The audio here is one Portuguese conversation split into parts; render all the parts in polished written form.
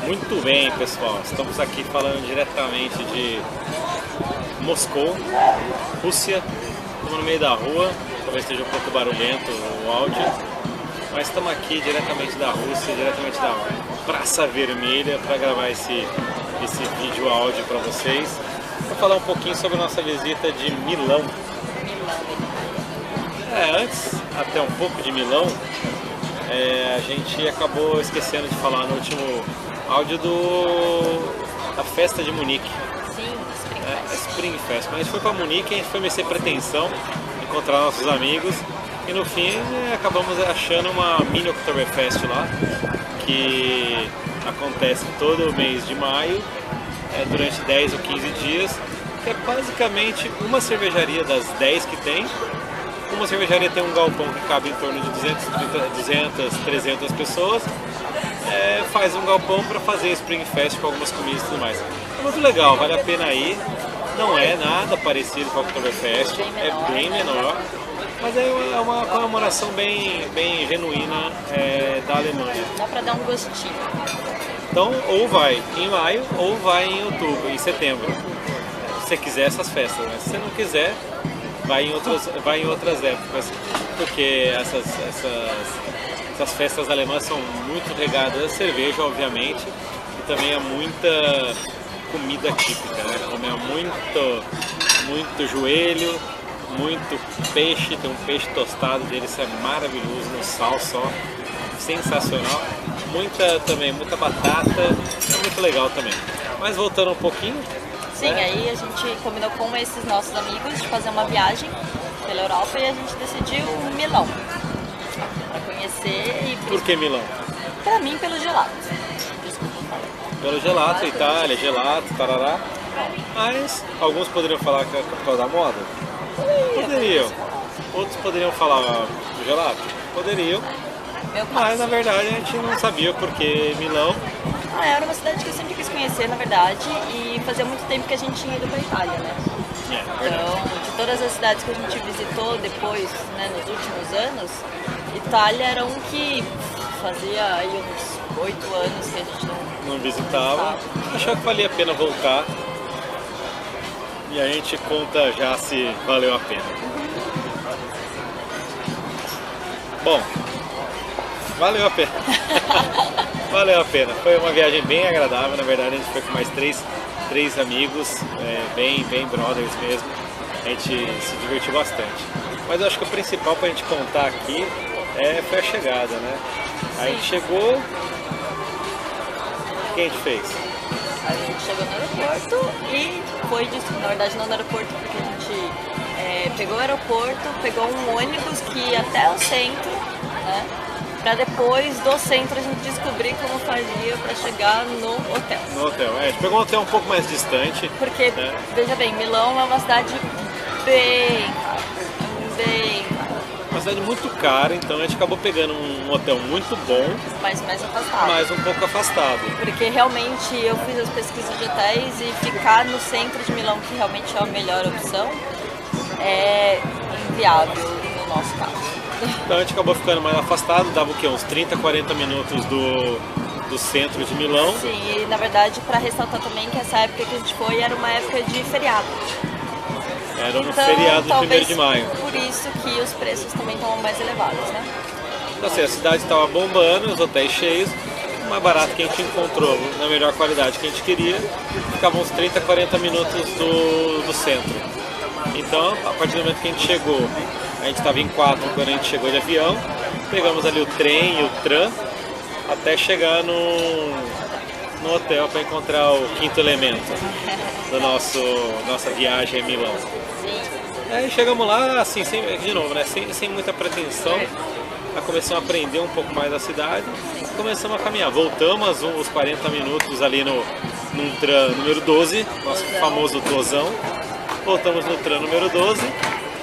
Muito bem, pessoal, estamos aqui falando diretamente de Moscou, Rússia. Estamos no meio da rua, talvez esteja um pouco barulhento o áudio, mas estamos aqui diretamente da Rússia, diretamente da Praça Vermelha, para gravar esse vídeo áudio para vocês, para falar um pouquinho sobre a nossa visita de Milão. Antes, até um pouco de Milão, a gente acabou esquecendo de falar no último áudio da festa de Munique. Sim, Spring Fest. Mas a gente foi para Munique, a gente foi meio sem pretensão, encontrar nossos amigos, e no fim acabamos achando uma mini Oktoberfest lá, que acontece todo mês de maio, durante 10 ou 15 dias, que é basicamente uma cervejaria das 10 que tem. Uma cervejaria tem um galpão que cabe em torno de 200, 300 pessoas, faz um galpão para fazer Spring Fest com algumas comidas e tudo mais. É muito legal, vale a pena ir, não é nada parecido com a Oktoberfest, é bem menor, mas é uma comemoração bem genuína da Alemanha. Dá pra dar um gostinho. Então, ou vai em maio, ou vai em outubro, em setembro, se você quiser essas festas, né? Se você não quiser, vai em outras épocas, porque essas festas alemãs são muito regadas a cerveja, obviamente, e também há muita comida típica, né? Como muito joelho, muito peixe, tem um peixe tostado deles, é maravilhoso, no sal só, sensacional. Muita batata, é muito legal também. Mas voltando um pouquinho. Sim, aí a gente combinou com esses nossos amigos de fazer uma viagem pela Europa e a gente decidiu Milão, para conhecer e... Por que Milão? Pra mim, pelo gelato. Desculpa falar. Pelo gelato, Itália, gelato, tarará. Mas alguns poderiam falar que é a capital da moda? Poderiam. Outros poderiam falar gelato? Poderiam. Mas na verdade a gente não sabia porque Milão. Era uma cidade que eu sempre quis conhecer, na verdade, e fazia muito tempo que a gente tinha ido pra Itália, né? Então, de todas as cidades que a gente visitou depois, né, nos últimos anos, Itália era um que fazia aí uns 8 anos que a gente não visitava. Achou que valia a pena voltar. E a gente conta já se valeu a pena. Bom, valeu a pena. Valeu a pena. Foi uma viagem bem agradável. Na verdade, a gente foi com mais três amigos, bem brothers mesmo. A gente se divertiu bastante. Mas eu acho que o principal pra gente contar aqui foi a chegada, né? A gente chegou. O que a gente fez? A gente chegou no aeroporto e foi disso. Na verdade, não no aeroporto, porque a gente pegou o aeroporto, pegou um ônibus que ia até o centro, né? Pra depois do centro a gente descobrir como fazia pra chegar no hotel. No hotel, a gente pegou um hotel um pouco mais distante. Porque, veja bem, Milão é uma cidade bem cara. Uma cidade muito cara, então a gente acabou pegando um hotel muito bom. Mas mais afastado. Mas um pouco afastado. Porque realmente eu fiz as pesquisas de hotéis e ficar no centro de Milão, que realmente é a melhor opção, é inviável no nosso caso. Então a gente acabou ficando mais afastado, dava o quê? Uns 30, 40 minutos do centro de Milão. Sim, e na verdade para ressaltar também que essa época que a gente foi era uma época de feriado. Era no feriado de 1º de maio. Por isso que os preços também estavam mais elevados, né? Então assim, a cidade estava bombando, os hotéis cheios, o mais barato que a gente encontrou, na melhor qualidade que a gente queria, ficava uns 30, 40 minutos do centro. Então, a partir do momento que a gente chegou, a gente estava em 4 quando a gente chegou de avião, pegamos ali o trem e o tram até chegar no hotel para encontrar o quinto elemento da nossa viagem a Milão. Aí chegamos lá, assim, de novo, né, sem muita pretensão, começamos a aprender um pouco mais da cidade, começamos a caminhar. Voltamos uns 40 minutos ali num tram número 12, nosso famoso dozão. Voltamos no tram número 12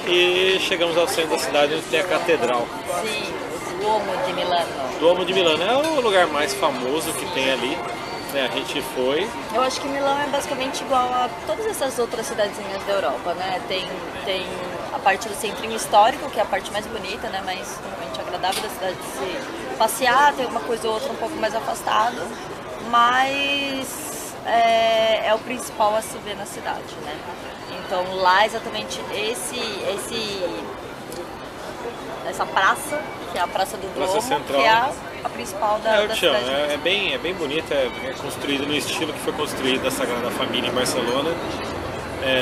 e chegamos ao centro da cidade, onde tem a catedral. Sim, o Duomo de Milano. Duomo de Milano é o lugar mais famoso que tem ali, né? A gente foi. Eu acho que Milão é basicamente igual a todas essas outras cidadezinhas da Europa, né? Tem a parte do centrinho histórico, que é a parte mais bonita, né, mais realmente agradável da cidade de se passear, tem uma coisa ou outra um pouco mais afastado, mas é o principal a se ver na cidade, né. Então lá exatamente essa praça, que é a Praça do Praça Duomo, Central. que é a principal da cidade. É bem bonita, é construído no estilo que foi construída a Sagrada Família em Barcelona.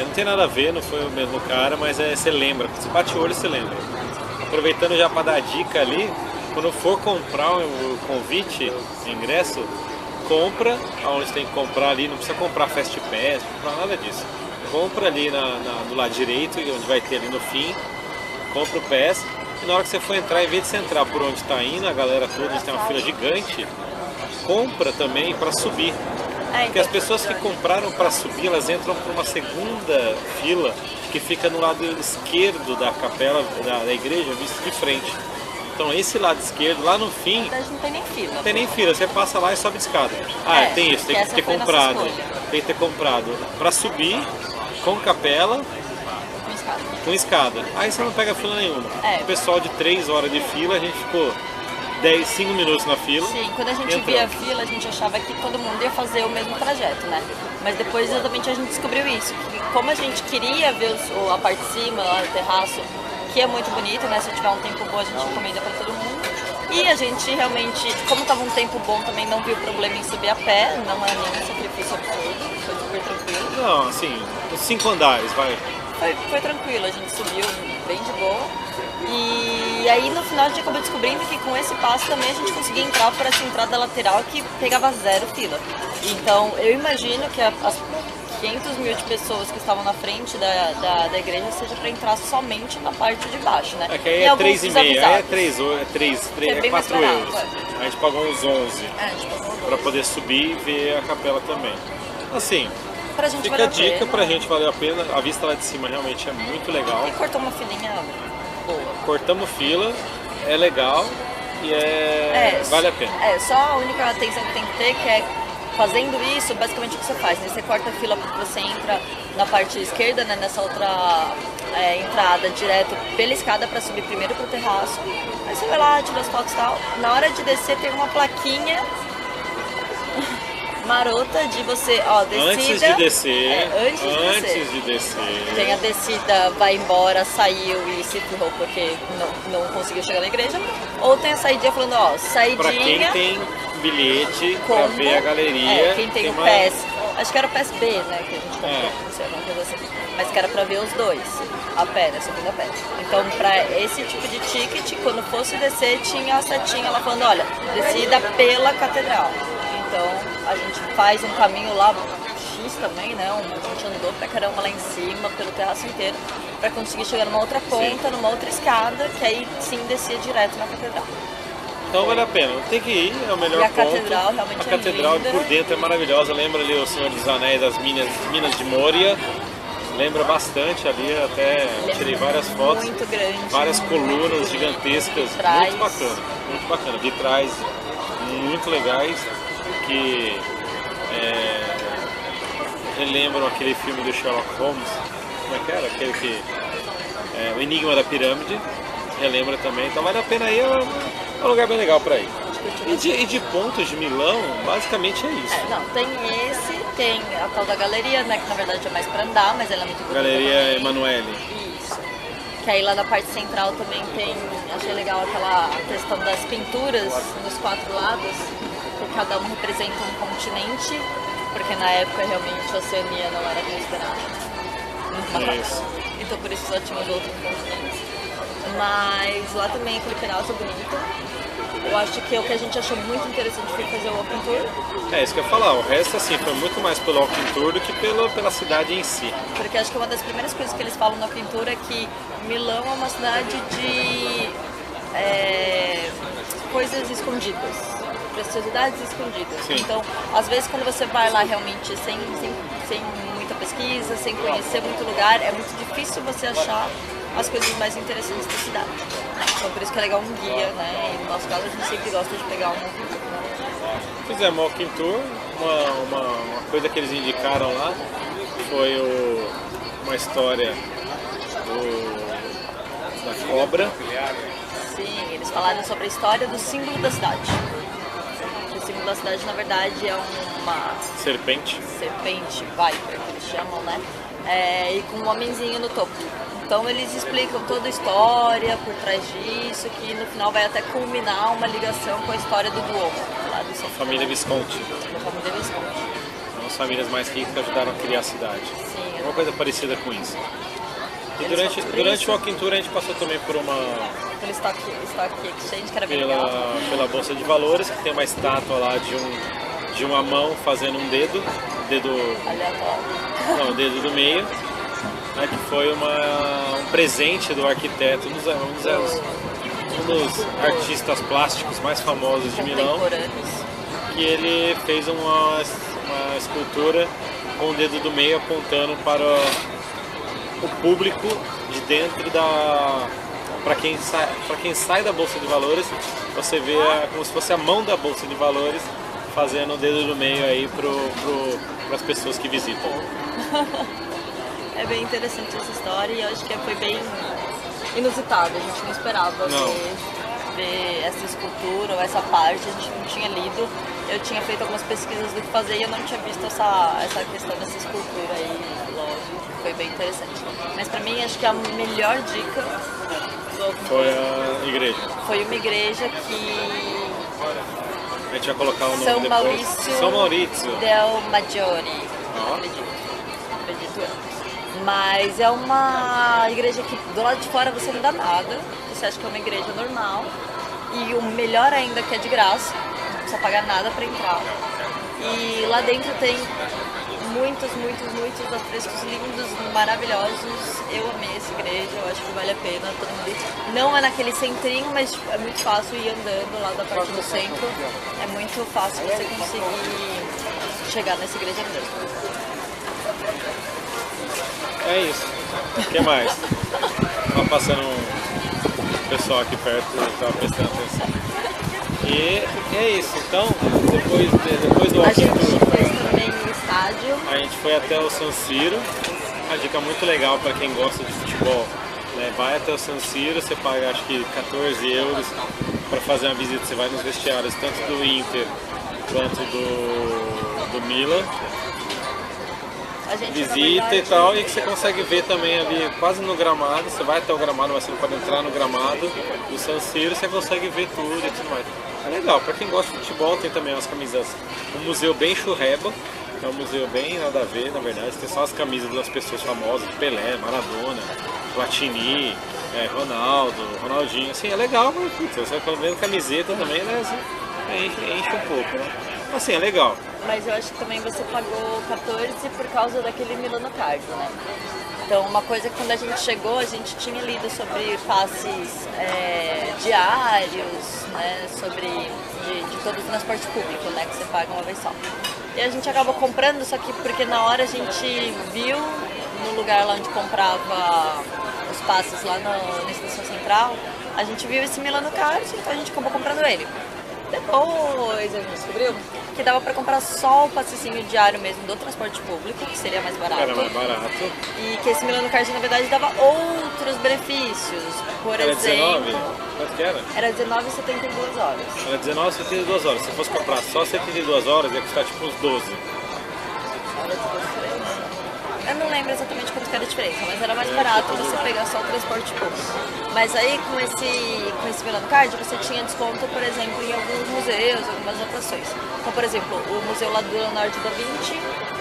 Não tem nada a ver, não foi o mesmo cara, mas você lembra, você bate o olho e você lembra. Aproveitando já para dar a dica ali, quando for comprar o convite, o ingresso, compra aonde tem que comprar ali, não precisa comprar Fast Pass, não comprar nada disso. Compra ali do lado direito, onde vai ter ali no fim, compra o pass, e na hora que você for entrar, em vez de você entrar por onde está indo, a galera toda, onde tem uma fila gigante, compra também para subir. Porque as pessoas que compraram para subir, elas entram por uma segunda fila que fica no lado esquerdo da capela, da igreja, visto de frente. Então esse lado esquerdo, lá no fim, não tem nem fila. Não tem nem fila, você passa lá e sobe de escada. Tem isso, tem que ter comprado. Tem que ter comprado para subir, com capela, com escada. Aí você não pega fila nenhuma. O pessoal de 3 horas de fila, a gente ficou 5 minutos na fila. Sim, quando a gente via a fila, a gente achava que todo mundo ia fazer o mesmo trajeto, né? Mas depois exatamente a gente descobriu isso, que como a gente queria ver a parte de cima, lá no terraço, que é muito bonito, né? Se tiver um tempo bom, a gente recomenda para todo mundo. E a gente realmente, como estava um tempo bom, também não viu problema em subir a pé, não é nenhum sacrifício absurdo, foi super tranquilo. Não, assim, os 5 andares, vai. Foi tranquilo, a gente subiu bem de boa. E aí no final a gente acabou descobrindo que com esse passo também a gente conseguia entrar por essa entrada lateral que pegava 0 fila. Então eu imagino que as 500 mil de pessoas que estavam na frente da igreja seja para entrar somente na parte de baixo, né? Que aí é 3,5, aí é 4 euros. A gente pagou uns 11 para poder subir e ver a capela também. Assim, pra gente fica a dica, pra gente valeu a pena, a vista lá de cima realmente é muito legal. E cortou uma filinha boa. Cortamos fila, é legal e vale a pena. Só a única atenção que tem que ter que é fazendo isso, basicamente o que você faz, né? Você corta a fila porque você entra na parte esquerda, né? Nessa outra entrada direto pela escada para subir primeiro pro terraço. Aí você vai lá, tira as fotos e tal. Na hora de descer tem uma plaquinha marota de você, descida. Antes de descer. Antes de descer. Tem a descida, vai embora, saiu e se ferrou porque não conseguiu chegar na igreja. Ou tem a saidinha falando, saidinha. Pra quem tem bilhete pra ver a galeria. Quem tem o PES, acho que era o PES B, né, que a gente comprou, não sei, alguma coisa assim. Mas que era pra ver os dois, a pé, né, subindo a pé. Então, pra esse tipo de ticket, quando fosse descer, tinha a setinha lá falando, olha, descida pela catedral. Então, a gente faz um caminho lá, X também, né, a gente andou pra caramba lá em cima, pelo terraço inteiro, pra conseguir chegar numa outra ponta, numa outra escada, que aí sim descia direto na catedral. Então vale a pena, tem que ir, é o melhor ponto. A catedral realmente a catedral linda. Por dentro é maravilhosa, lembra ali o Senhor dos Anéis, das Minas de Moria. Lembra bastante ali, até tirei várias fotos. Muito grande. Várias colunas gigantescas, muito bacana. Vitrais muito legais que relembram aquele filme do Sherlock Holmes. Como é que era? Aquele que o Enigma da Pirâmide. Relembra também, então vale a pena ir, é um lugar bem legal para ir. E de pontos de Milão, basicamente é isso. Tem a tal da galeria, né, que na verdade é mais para andar, mas ela é muito bonita. Galeria Emanuele. Isso. Que aí lá na parte central também tem, achei legal aquela questão das pinturas nos 4 lados, que cada um representa um continente, porque na época realmente a Oceania não era considerada. Isso. Então por isso só tinha os outros continentes. Mas lá também aquele pedaço bonito. Eu acho que o que a gente achou muito interessante foi fazer o walking tour. Isso que eu ia falar, o resto assim foi muito mais pelo walking tour do que pela cidade em si. Porque acho que uma das primeiras coisas que eles falam no walking tour é que Milão é uma cidade de coisas escondidas, preciosidades escondidas. Sim. Então, às vezes quando você vai lá realmente sem muita pesquisa, sem conhecer muito lugar, é muito difícil você achar as coisas mais interessantes da cidade. Então por isso que é legal um guia, né? E no nosso caso a gente sempre gosta de pegar um guia. Fizemos um walking tour, uma coisa que eles indicaram lá foi uma história cobra. Sim, eles falaram sobre a história do símbolo da cidade. O símbolo da cidade, na verdade, é uma Serpente. serpente viper, que eles chamam, né? E com um homenzinho no topo. Então eles explicam toda a história por trás disso, que no final vai até culminar uma ligação com a história do Duomo, lá do centro. Família Visconti. Da família Visconti. São as famílias mais ricas que ajudaram a criar a cidade. Sim, Uma coisa parecida com isso. E Eles falam sobre durante isso. o Walking Tour a gente passou também por Pelo Stock Exchange, que era bem legal. pela Bolsa de Valores, que tem uma estátua lá de uma mão fazendo um dedo Aleatório. não, o dedo do meio, né, que foi um presente do arquiteto, um dos artistas plásticos mais famosos de Milão, Contemporâneos. que ele fez uma escultura com o dedo do meio apontando para o público de dentro da... Para quem sai da Bolsa de Valores, você vê como se fosse a mão da Bolsa de Valores fazendo o dedo do meio aí para as pessoas que visitam. É bem interessante essa história e eu acho que foi bem inusitado. A gente não esperava ver essa escultura ou essa parte, a gente não tinha lido. Eu tinha feito algumas pesquisas do que fazer e eu não tinha visto essa questão dessa escultura aí, lógico, foi bem interessante. Mas pra mim, acho que a melhor dica foi a igreja. Foi uma igreja que... A gente vai colocar o nome São depois. Maurício São Maurício del Maggiore, acredito eu. Mas é uma igreja que do lado de fora você não dá nada, você acha que é uma igreja normal. E o melhor ainda é que é de graça, não precisa pagar nada para entrar. E lá dentro tem muitos afrescos lindos, maravilhosos. Eu amei essa igreja, eu acho que vale a pena todo mundo ir. Não é naquele centrinho, mas é muito fácil ir andando lá da parte do centro. É muito fácil você conseguir chegar nessa igreja mesmo. É isso. O que mais? Tá passando um pessoal aqui perto que estava prestando atenção. E é isso. Então, depois do A Walking gente Tour, fez também no estádio. a gente foi até o San Siro. Uma dica muito legal para quem gosta de futebol. Né? Vai até o San Siro, você paga acho que 14 euros para fazer uma visita. Você vai nos vestiários tanto do Inter quanto do Milan. A gente, Visita na verdade, e tal, e que você consegue ver também ali quase no gramado. Você vai até o gramado, mas você não pode entrar no gramado do San Siro, você consegue ver tudo e tudo mais. É legal, pra quem gosta de futebol tem também umas camisas, um museu bem churreba, é um museu bem nada a ver, na verdade, tem só as camisas das pessoas famosas, Pelé, Maradona, Platini, Ronaldo, Ronaldinho, assim, é legal, mas putz, você vai vendo camiseta também, né, assim, enche um pouco, né? Assim, é legal. Mas eu acho que também você pagou 14 por causa daquele Milano Card, né? Então, uma coisa que quando a gente chegou, a gente tinha lido sobre passes diários, né? Sobre de todo o transporte público, né? Que você paga uma vez só. E a gente acabou comprando, só que porque na hora a gente viu no lugar lá onde comprava os passes lá na Estação Central, a gente viu esse Milano Card, então a gente acabou comprando ele. Depois a gente descobriu que dava pra comprar só o passezinho diário mesmo do transporte público, que seria mais barato. Era mais barato. E que esse Milano Card, na verdade, dava outros benefícios. Por Era exemplo... 19? Quanto que era? Era 19,72 horas. Era 19,72 horas. Se fosse comprar só 72 horas, ia custar tipo uns 12. Olha que diferença. Eu não lembro exatamente quanto que era a diferença, mas era mais barato você pegar só o transporte público. Mas aí com esse Milano Card você tinha desconto, por exemplo, em alguns museus, algumas atrações. Então, por exemplo, o museu lá do Leonardo da Vinci,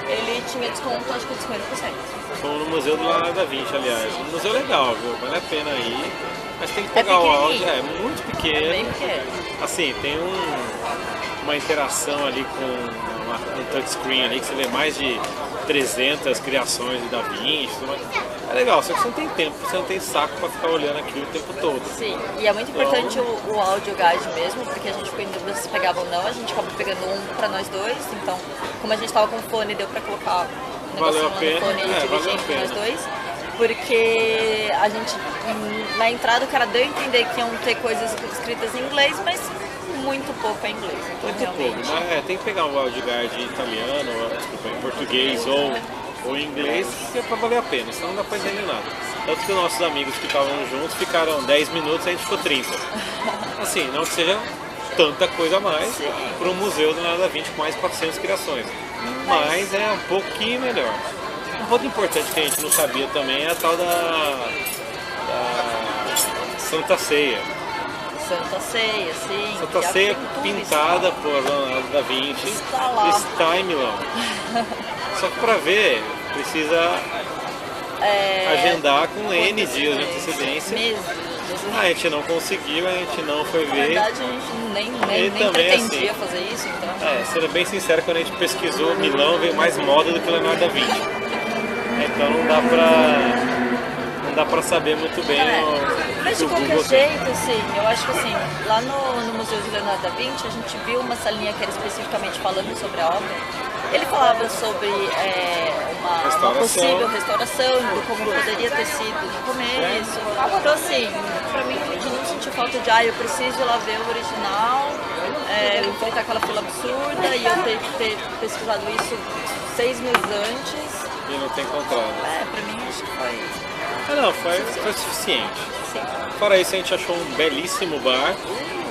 ele tinha desconto, acho que de 50%. Fomos no Museu do Leonardo da Vinci, aliás. Um museu legal, viu? Vale a pena ir. Mas tem que pegar o áudio. É muito pequeno. É bem pequeno. Assim, tem uma interação ali com um touchscreen ali, que você vê mais de 300 criações de Da Vinci. É legal, só que você não tem tempo, você não tem saco pra ficar olhando aquilo o tempo todo. Sim, e é muito importante o áudio guide mesmo, porque a gente ficou em dúvida se pegava ou não, a gente acabou pegando um pra nós dois, então como a gente tava com fone, deu pra colocar o negocinho lá no fone e dividir entre nós dois, porque a gente, na entrada o cara deu a entender que iam ter coisas escritas em inglês, mas muito pouco é inglês, então muito realmente... pouco, mas tem que pegar um áudio guide em italiano, desculpa, em português ou ou em inglês, que é pra valer a pena, senão não dá pra entender nada. Tanto que os nossos amigos que estavam juntos ficaram 10 minutos, a gente ficou 30. Assim, não que seja tanta coisa a mais para um museu do Leonardo da Vinci com mais 400 criações, mas é um pouquinho melhor. Um ponto importante que a gente não sabia também é a tal da Santa Ceia. Santa Ceia, sim. Santa Ceia pintada por Leonardo da Vinci está em Milão. Só que para ver precisa agendar com N dias de antecedência. A gente não conseguiu, a gente não foi ver. Na verdade, a gente nem pretendia fazer isso, então. Sendo bem sincero, quando a gente pesquisou Milão, veio mais moda do que Leonardo da Vinci. Então não dá pra saber muito bem Mas de qualquer jeito, assim, eu acho que assim, lá no Museu de Leonardo da Vinci, a gente viu uma salinha que era especificamente falando sobre a obra. Ele falava sobre uma possível restauração, de como poderia ter sido no começo. Então assim, pra mim eu não senti falta de eu preciso ir lá ver o original, enfrentar aquela fila absurda e eu ter pesquisado isso 6 meses antes. E não ter encontrado. Pra mim acho que foi... Foi suficiente. Sim. Fora isso, a gente achou um belíssimo bar.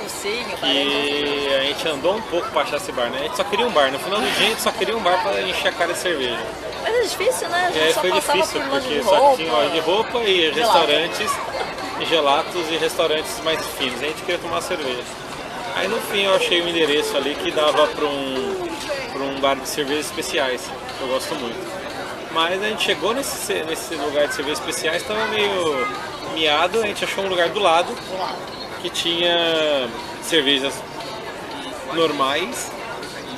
Sim, o bar e a gente andou um pouco pra achar esse bar, né? A gente só queria um bar. No final do dia, a gente só queria um bar pra encher a cara de cerveja. Mas é difícil, né? A gente só foi passava difícil, por loja porque de só roupa, tinha loja de roupa e restaurantes, e gelatos e restaurantes mais finos. A gente queria tomar cerveja. Aí no fim eu achei um endereço ali que dava pra um bar de cervejas especiais, que eu gosto muito. Mas a gente chegou nesse lugar de cervejas especiais, estava meio miado, a gente achou um lugar do lado que tinha cervejas normais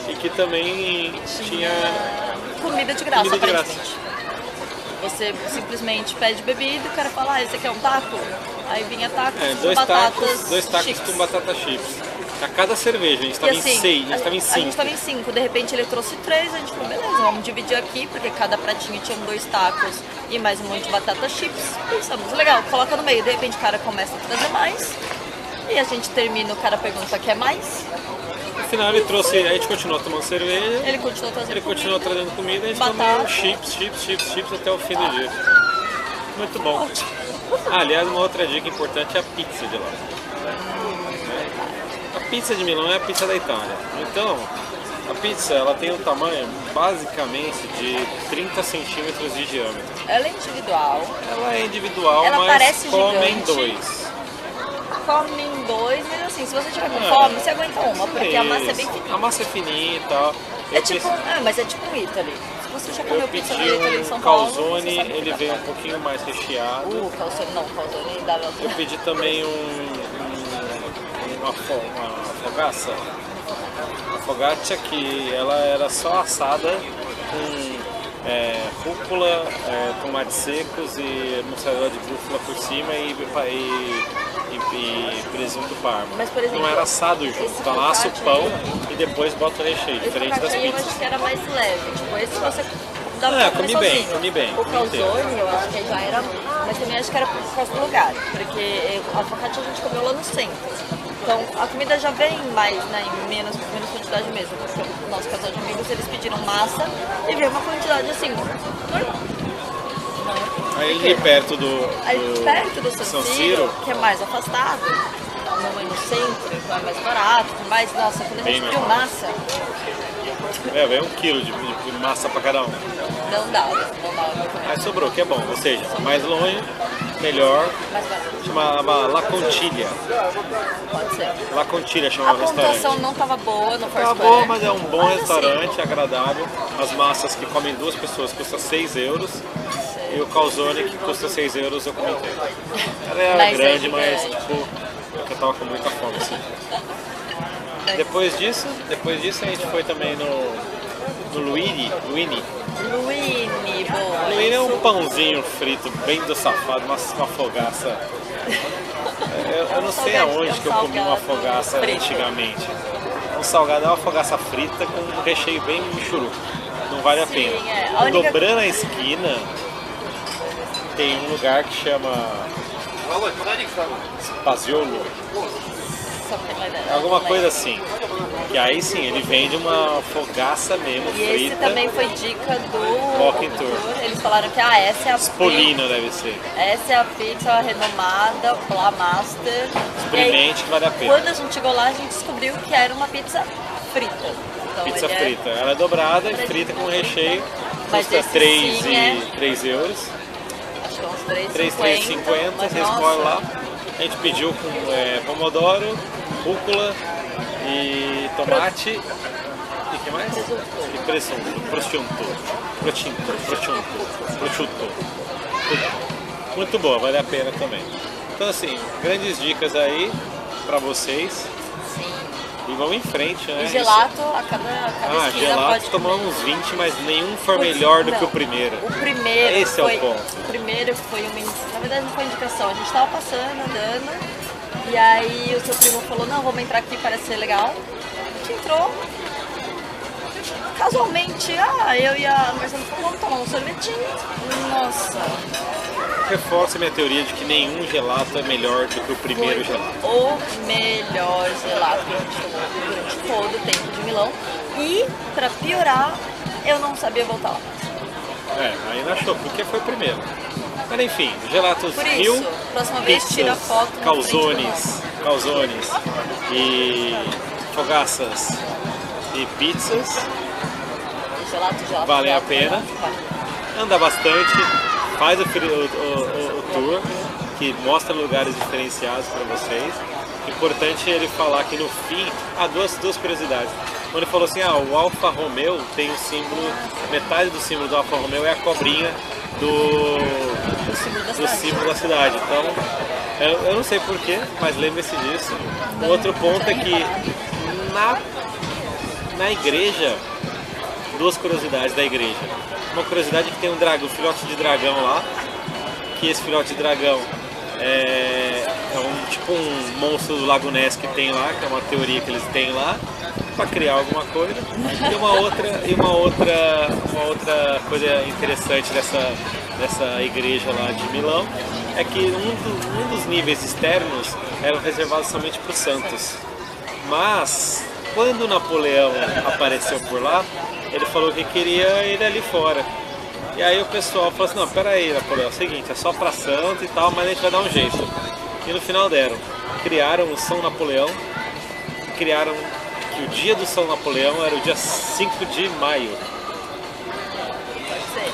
e que também tinha comida de graça, aparentemente. Você simplesmente pede bebida e o cara fala, esse aqui é um taco? Aí vinha tacos com batatas dois tacos chips. com batata chips. A cada cerveja, a gente estava assim, em 6, a gente estava em 5. A gente estava em 5, de repente ele trouxe 3, a gente falou, beleza, vamos dividir aqui, porque cada pratinho tinha 2 tacos e mais um monte de batata chips. Pensamos, legal, coloca no meio, de repente o cara começa a trazer mais, e a gente termina, o cara pergunta, quer mais? No final ele trouxe, a gente continuou tomando cerveja, ele continuou trazendo comida, a gente comeu chips até o fim do dia. Muito bom. Aliás, uma outra dica importante é a pizza de lá. A pizza de Milão é a pizza da Itália. Então, a pizza ela tem um tamanho basicamente de 30 centímetros de diâmetro. Ela é individual. Ela é individual, ela mas parece comem gigante. 2. Comem 2, mas assim, se você tiver com fome, você aguenta uma, porque a massa é bem fininha. A massa é fininha e tal. Mas é tipo um Italy. Se você já comeu pizza no Italy em São Paulo, Paulo, calzone, ele veio um pouquinho mais recheado. Calzone dava... Eu pedi também uma fogaça. Uma fogaccia que ela era só assada com rúcula, tomates secos e mussarela de búfala por cima e presunto parma. Mas, por exemplo, não era assado junto, então assa o pão e depois bota o recheio, diferente das pizzas. Eu acho que era mais leve, tipo, esse você dava pra comer comi bem. O calzone, eu acho que já era, mas também acho que era por causa do lugar, porque a focaccia a gente comeu lá no centro. Então a comida já vem mais, né, em menos quantidade mesmo, porque o nosso casal de amigos eles pediram massa e veio uma quantidade assim, normal. Aí perto do San Siro, que é mais afastado, não é no centro, então é mais barato, mais, nossa, quando a gente pediu massa... veio 1 quilo de massa pra cada um. Não dá. Mas sobrou, que é bom, ou seja, mais longe, melhor. Mais barato. Chamava La Conchiglia. Pode ser. La Conchiglia chama o restaurante. A pontuação não estava boa no Foursquare. Estava boa, mas é um bom restaurante, agradável. As massas que comem 2 pessoas custam 6 euros. E o calzone que custa 6 euros eu comentei. Ela era grande, mas tipo, eu tava com muita fome assim. Depois disso a gente foi também no Luini. Luini, boa. Luini é um pãozinho frito, bem do safado, uma fogaça. Eu não sei aonde que eu comi uma fogaça antigamente. Um salgado é uma fogaça frita com um recheio bem michuruco. Não vale a pena. Dobrando a esquina, tem um lugar que chama Spaziolo. Alguma coisa assim. Que aí sim, ele vende uma fogaça mesmo, E frita. esse também foi dica do Walking Tour. Eles falaram que essa é a Spolino deve ser. Essa é a pizza renomada, Pla Master. Experimente que vale a pena. Quando a gente chegou lá, a gente descobriu que era uma pizza frita. Então, Pizza ele frita. Ela é dobrada e frita com recheio. Mas Custa esse 3 sim é- 3 euros. Acho que é uns 3,50. 3,50, mas você nossa, escolhe lá. A gente pediu com pomodoro, rúcula e tomate e o que mais? E presunto, prosciutto. Muito boa, vale a pena também. Então assim, grandes dicas aí pra vocês. E vamos em frente, né? E gelato, a cada esquina gelato pode tomamos comer. uns 20, mas nenhum foi melhor do que o Não, primeiro. O primeiro Esse é o foi, ponto. O primeiro foi na verdade não foi indicação, a gente tava passando, andando, e aí o seu primo falou, não, vamos entrar aqui, parece ser legal. A gente entrou, casualmente, eu e a Marcela falamos, vamos tomar um sorvetinho. Nossa, Reforça minha teoria de que nenhum gelato é melhor do que o primeiro foi gelato. o melhor gelato que a gente tomou durante todo o tempo de Milão. E, pra piorar, eu não sabia voltar lá. Aí não achou, porque foi o primeiro. Mas enfim, gelatos Por Rio, isso, próxima vez tira pizzas, foto na calzones e fogaças e pizzas. Gelato, Valem a gelato, pena. vale. Anda bastante, faz o tour, que mostra lugares diferenciados para vocês. Importante ele falar que no fim, duas curiosidades. Quando ele falou assim, o Alfa Romeo tem o símbolo, metade do símbolo do Alfa Romeo é a cobrinha do símbolo da cidade. Então, eu não sei porquê, mas lembre-se disso. O outro ponto é que na igreja, duas curiosidades da igreja. Uma curiosidade é que tem um filhote de dragão lá, que esse filhote de dragão é tipo um monstro do Lago Ness que tem lá, que é uma teoria que eles têm lá, para criar alguma coisa. E uma outra coisa interessante dessa igreja lá de Milão é que um dos níveis externos eram reservados somente para os santos. Mas quando Napoleão apareceu por lá, ele falou que queria ele ali fora. E aí o pessoal falou assim, não, peraí, Napoleão, é o seguinte, é só pra santo e tal, mas a gente vai dar um jeito. E no final deram. Criaram o São Napoleão, criaram que o dia do São Napoleão era o dia 5 de maio. Pode ser.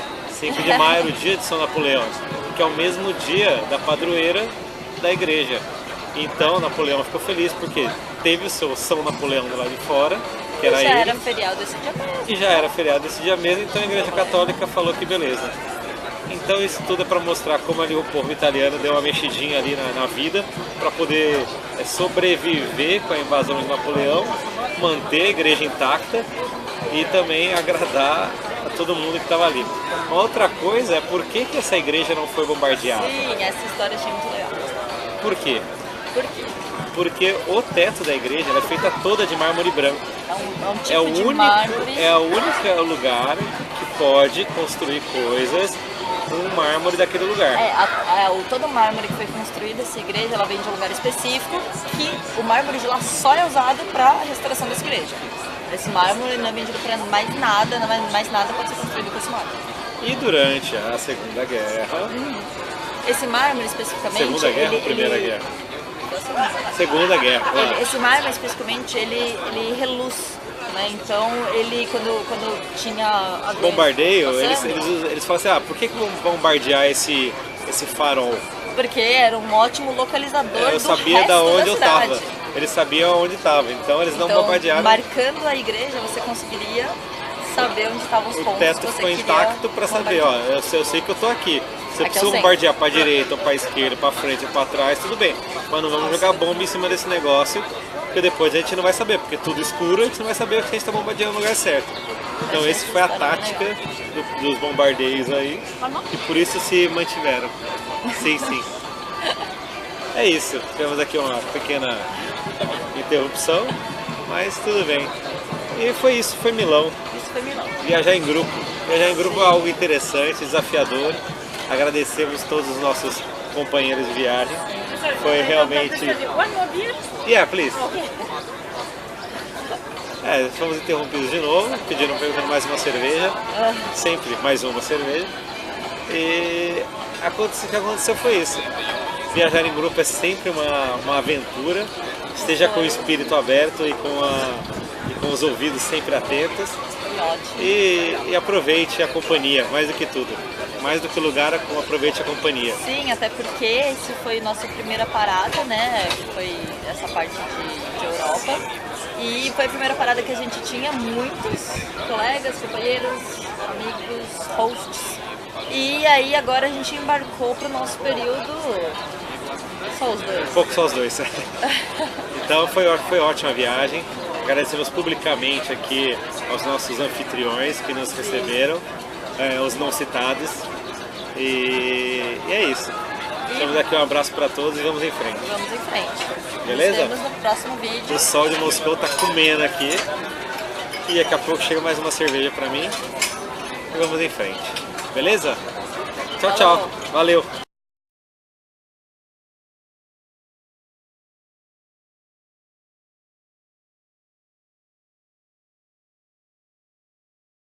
5 de maio era o dia de São Napoleão, que é o mesmo dia da padroeira da igreja. Então Napoleão ficou feliz porque teve o seu São Napoleão do lado de fora, que era ele. Era feriado esse dia mesmo. E já era feriado esse dia mesmo, então a Igreja Católica falou que beleza. Então isso tudo é para mostrar como ali o povo italiano deu uma mexidinha ali na vida para poder sobreviver com a invasão de Napoleão, manter a igreja intacta e também agradar a todo mundo que estava ali. Uma outra coisa é por que essa igreja não foi bombardeada? Sim, essa história achei muito legal. Por quê? Por quê? Porque o teto da igreja ela é feita toda de mármore branco. É um tipo de mármore. É o único lugar que pode construir coisas com o mármore daquele lugar. Todo o mármore que foi construído, essa igreja, ela vem de um lugar específico que o mármore de lá só é usado para a restauração dessa igreja. Esse mármore não é vendido para mais nada pode ser construído com esse mármore. E durante a Segunda Guerra... Esse mármore especificamente... Segunda Guerra ou Primeira Guerra? Segunda Guerra, claro. Esse mármore especificamente, ele reluz. Né? Então, ele, quando tinha a bombardeio, eles falam assim, por que vão bombardear esse farol? Porque era um ótimo localizador do resto da cidade. Eu sabia de onde eu estava. Eles sabiam onde estava, então eles não bombardearam. Marcando a igreja, você conseguiria saber onde estavam os pontos. O teto ficou intacto para saber, eu sei que eu estou aqui. Se eu preciso bombardear para a direita, ou para a esquerda, para frente ou para trás, tudo bem. Mas não vamos jogar bomba em cima desse negócio, porque depois a gente não vai saber, porque tudo escuro, a gente não vai saber o que a gente está bombardeando no lugar certo. Então essa foi a tática dos bombardeios aí, e por isso se mantiveram. Sim. É isso, temos aqui uma pequena interrupção, mas tudo bem. E foi isso, foi Milão. Viajar em grupo é algo interessante, desafiador. Agradecemos todos os nossos companheiros de viagem. Foi realmente... Yeah, please. Fomos interrompidos de novo, pediram perguntando mais uma cerveja, sempre mais uma cerveja. E o que aconteceu foi isso. Viajar em grupo é sempre uma aventura, esteja com o espírito aberto e com os ouvidos sempre atentos. E aproveite a companhia, mais do que tudo. Mais do que o lugar, aproveite a companhia. Sim, até porque esse foi nossa primeira parada, né? Foi essa parte de Europa. E foi a primeira parada que a gente tinha muitos colegas, companheiros, amigos, hosts. E aí agora a gente embarcou para o nosso período só os dois. Um pouco só os dois. Então foi ótima a viagem. Agradecemos publicamente aqui aos nossos anfitriões que nos receberam, os não citados. E é isso. Temos aqui um abraço para todos e vamos em frente. Vamos em frente. Beleza? Nos vemos no próximo vídeo. O sol de Moscou tá comendo aqui. E daqui a pouco chega mais uma cerveja para mim. E vamos em frente. Beleza? Tchau, tchau. Valeu.